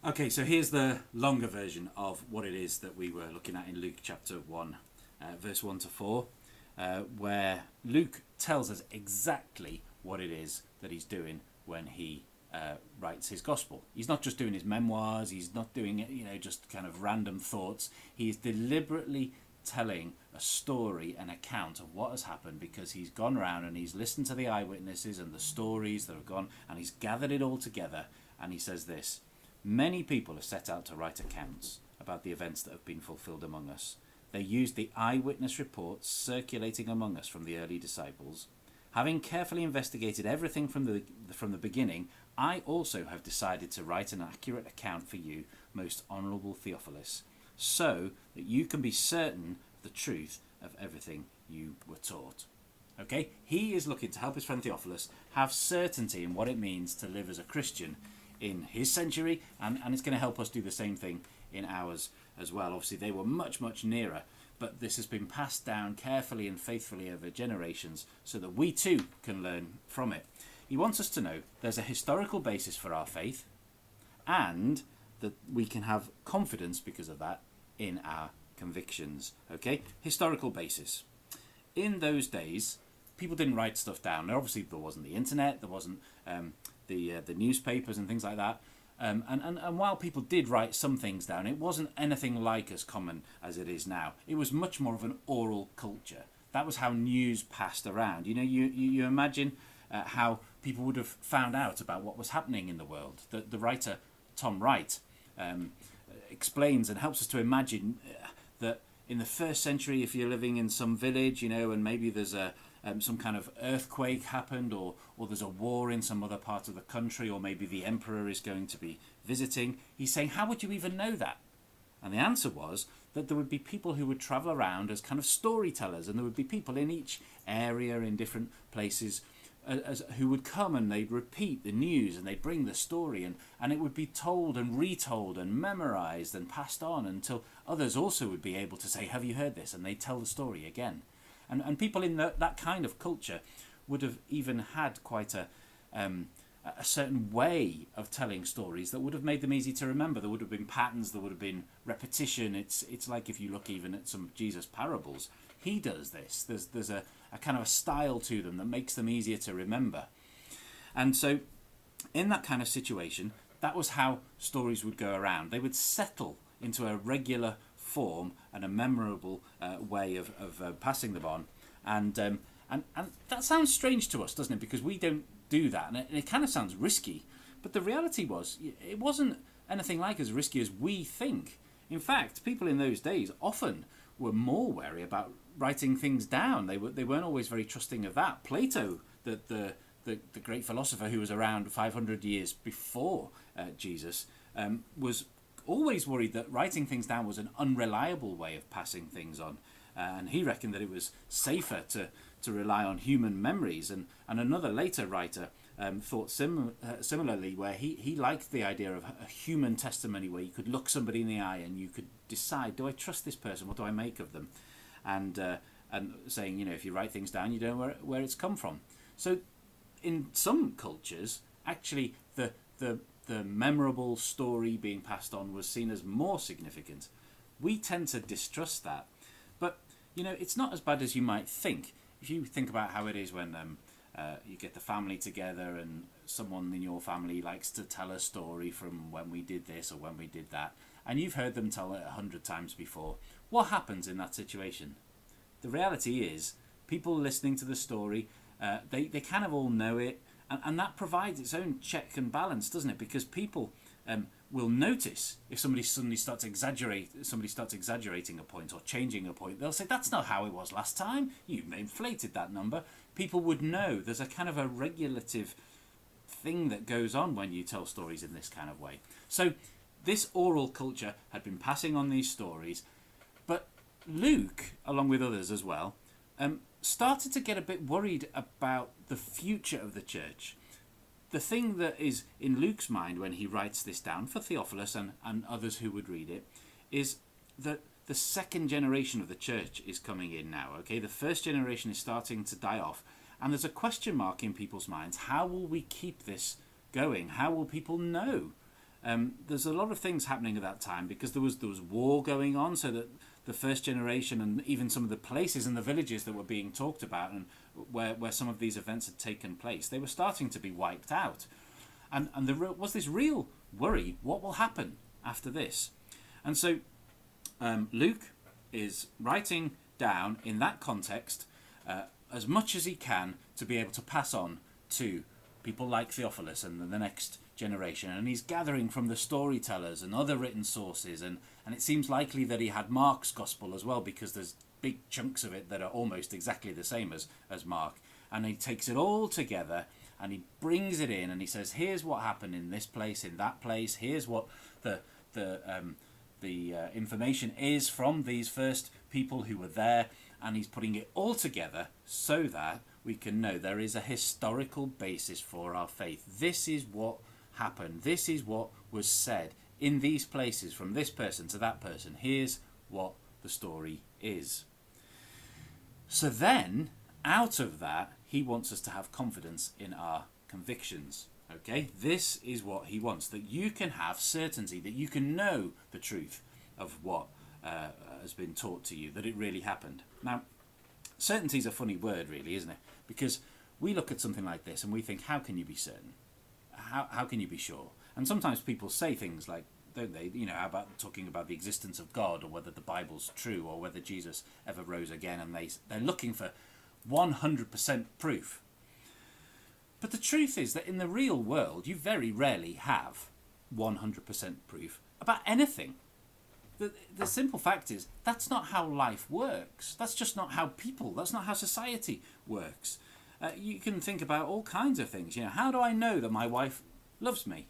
Okay, so here's the longer version of what it is that we were looking at in Luke chapter 1, verse 1 to 4, where Luke tells us exactly what it is that he's doing when he writes his gospel. He's not just doing his memoirs, he's not doing it, just kind of random thoughts. He's deliberately telling a story, an account of what has happened, because he's gone around and he's listened to the eyewitnesses and the stories that have gone, and he's gathered it all together, and he says this: many people have set out to write accounts about the events that have been fulfilled among us. They used the eyewitness reports circulating among us from the early disciples. Having carefully investigated everything from the beginning, I also have decided to write an accurate account for you, most honourable Theophilus, so that you can be certain of the truth of everything you were taught. Okay? He is looking to help his friend Theophilus have certainty in what it means to live as a Christian in his century, and it's going to help us do the same thing in ours as well. Obviously, they were much, much nearer, but this has been passed down carefully and faithfully over generations so that we too can learn from it. He wants us to know there's a historical basis for our faith, and that we can have confidence because of that in our convictions. Okay? Historical basis. In those days, people didn't write stuff down. Obviously, there wasn't the internet, there wasn't the newspapers and things like that. And while people did write some things down, it wasn't anything like as common as it is now. It was much more of an oral culture. That was how news passed around. You imagine how people would have found out about what was happening in the world. The writer Tom Wright explains and helps us to imagine that in the first century, if you're living in some village, and maybe there's some kind of earthquake happened, or there's a war in some other part of the country, or maybe the emperor is going to be visiting. He's saying, how would you even know that? And the answer was that there would be people who would travel around as kind of storytellers, and there would be people in each area in different places who would come and they'd repeat the news and they'd bring the story, and it would be told and retold and memorized and passed on until others also would be able to say, have you heard this? And they'd tell the story again. And people in that kind of culture would have even had quite a certain way of telling stories that would have made them easy to remember. There would have been patterns, there would have been repetition. It's like if you look even at some of Jesus' parables, he does this. There's a kind of a style to them that makes them easier to remember. And so in that kind of situation, that was how stories would go around. They would settle into a regular form and a memorable way of passing them on, and that sounds strange to us, doesn't it? Because we don't do that, and it kind of sounds risky. But the reality was, it wasn't anything like as risky as we think. In fact, people in those days often were more wary about writing things down. They weren't always very trusting of that. Plato, the great philosopher who was around 500 years before Jesus, was always worried that writing things down was an unreliable way of passing things on, and he reckoned that it was safer to rely on human memories. And another later writer thought similarly, where he liked the idea of a human testimony where you could look somebody in the eye and you could decide, do I trust this person, what do I make of them? And saying, if you write things down, you don't know where it's come from. So in some cultures, actually the memorable story being passed on was seen as more significant. We tend to distrust that. But, it's not as bad as you might think. If you think about how it is when you get the family together and someone in your family likes to tell a story from when we did this or when we did that, and you've heard them tell it 100 times before, what happens in that situation? The reality is, people listening to the story, they kind of all know it, and that provides its own check and balance, doesn't it? Because people will notice if somebody suddenly starts exaggerating a point or changing a point. They'll say, that's not how it was last time. You inflated that number. People would know. There's a kind of a regulative thing that goes on when you tell stories in this kind of way. So this oral culture had been passing on these stories, but Luke, along with others as well, started to get a bit worried about the future of the church. The thing that is in Luke's mind when he writes this down for Theophilus and others who would read it is that the second generation of the church is coming in now. Okay, the first generation is starting to die off, and there's a question mark in people's minds. How will we keep this going? How will people know there's a lot of things happening at that time, because there was war going on, so that the first generation and even some of the places and the villages that were being talked about and where some of these events had taken place, they were starting to be wiped out. And there was this real worry, what will happen after this? And so Luke is writing down in that context as much as he can to be able to pass on to people like Theophilus and the next generation. And he's gathering from the storytellers and other written sources, and it seems likely that he had Mark's gospel as well, because there's big chunks of it that are almost exactly the same as Mark. And he takes it all together and he brings it in, and he says, here's what happened in this place, in that place, here's what the information is from these first people who were there, and he's putting it all together so that we can know there is a historical basis for our faith. This is what happened. This is what was said in these places from this person to that person. Here's what the story is. So then, out of that, he wants us to have confidence in our convictions. Okay? This is what he wants, that you can have certainty, that you can know the truth of what has been taught to you, that it really happened. Now, certainty is a funny word, really, isn't it? Because we look at something like this and we think, how can you be certain? How can you be sure? And sometimes people say things like, don't they, you know, how about talking about the existence of God, or whether the Bible's true, or whether Jesus ever rose again, and they're looking for 100% proof. But the truth is that in the real world, you very rarely have 100% proof about anything. The simple fact is, that's not how life works. That's just not how that's not how society works. You can think about all kinds of things. You know, how do I know that my wife loves me?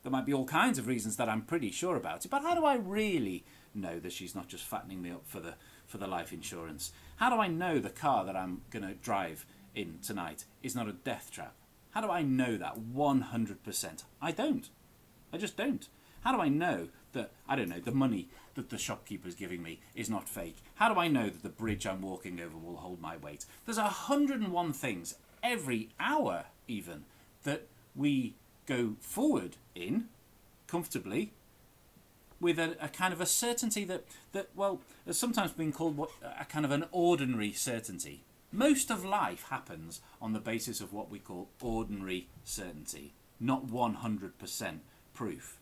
There might be all kinds of reasons that I'm pretty sure about it, but how do I really know that she's not just fattening me up for the life insurance? How do I know the car that I'm going to drive in tonight is not a death trap? How do I know that 100%? I don't. I just don't. How do I know that, I don't know, the money that the shopkeeper's giving me is not fake? How do I know that the bridge I'm walking over will hold my weight? There's 101 things every hour even that we go forward in comfortably with a kind of a certainty that well, has sometimes been called a kind of an ordinary certainty. Most of life happens on the basis of what we call ordinary certainty, not 100% proof.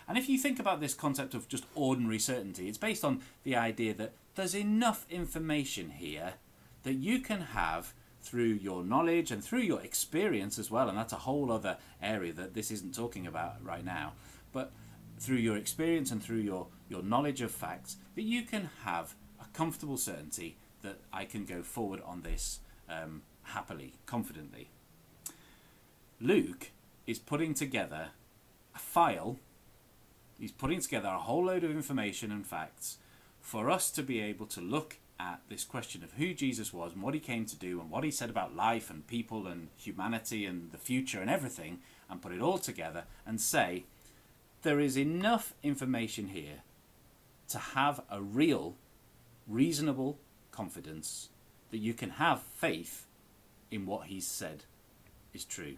And if you think about this concept of just ordinary certainty, it's based on the idea that there's enough information here that you can have through your knowledge and through your experience as well, and that's a whole other area that this isn't talking about right now, but through your experience and through your knowledge of facts, that you can have a comfortable certainty that I can go forward on this happily, confidently. Luke is putting together a file. He's putting together a whole load of information and facts for us to be able to look at this question of who Jesus was and what he came to do and what he said about life and people and humanity and the future and everything, and put it all together and say, there is enough information here to have a real, reasonable confidence that you can have faith in what he's said is true.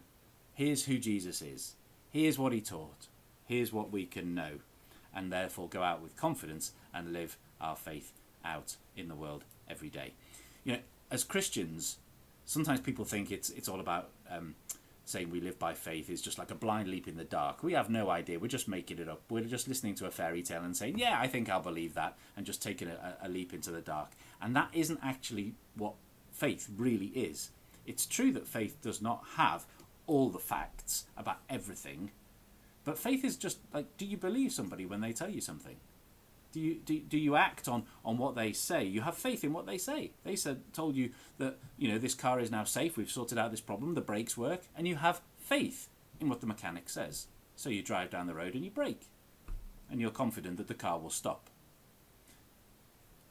Here's who Jesus is. Here's what he taught. Here's what we can know, and therefore go out with confidence and live our faith out in the world every day. You know, as Christians, sometimes people think it's all about saying we live by faith is just like a blind leap in the dark. We have no idea. We're just making it up. We're just listening to a fairy tale and saying, yeah, I think I'll believe that, and just taking a leap into the dark. And that isn't actually what faith really is. It's true that faith does not have all the facts about everything, but faith is just like, do you believe somebody when they tell you something? Do you act on what they say? You have faith in what they say. They told you that, you know, this car is now safe, we've sorted out this problem, the brakes work, and you have faith in what the mechanic says. So you drive down the road and you brake, and you're confident that the car will stop.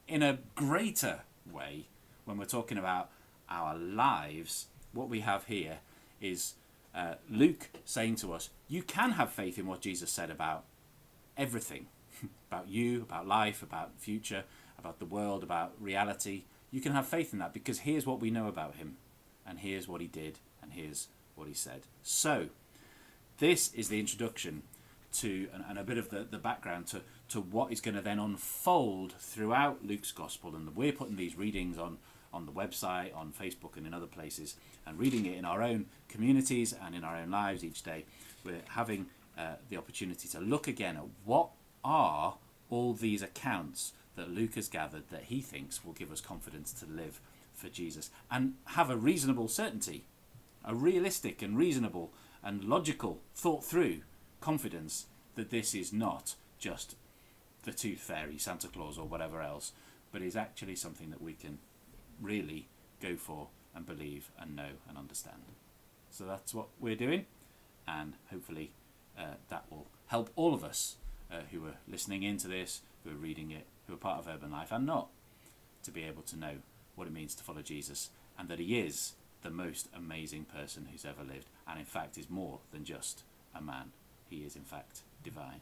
In a greater way, when we're talking about our lives, what we have here is Luke saying to us, you can have faith in what Jesus said about everything. About you, about life, about future, about the world, about reality. You can have faith in that because here's what we know about him, and here's what he did, and here's what he said. So, this is the introduction to, and a bit of the background to what is going to then unfold throughout Luke's Gospel. And we're putting these readings on the website, on Facebook and in other places, and reading it in our own communities and in our own lives each day. We're having the opportunity to look again at what are all these accounts that Luke has gathered that he thinks will give us confidence to live for Jesus and have a reasonable certainty, a realistic and reasonable and logical, thought through confidence that this is not just the tooth fairy, Santa Claus or whatever else, but is actually something that we can really go for and believe and know and understand. So that's what we're doing, and hopefully that will help all of us who are listening into this, who are reading it, who are part of Urban Life and not, to be able to know what it means to follow Jesus, and that he is the most amazing person who's ever lived, and in fact is more than just a man. He is in fact divine.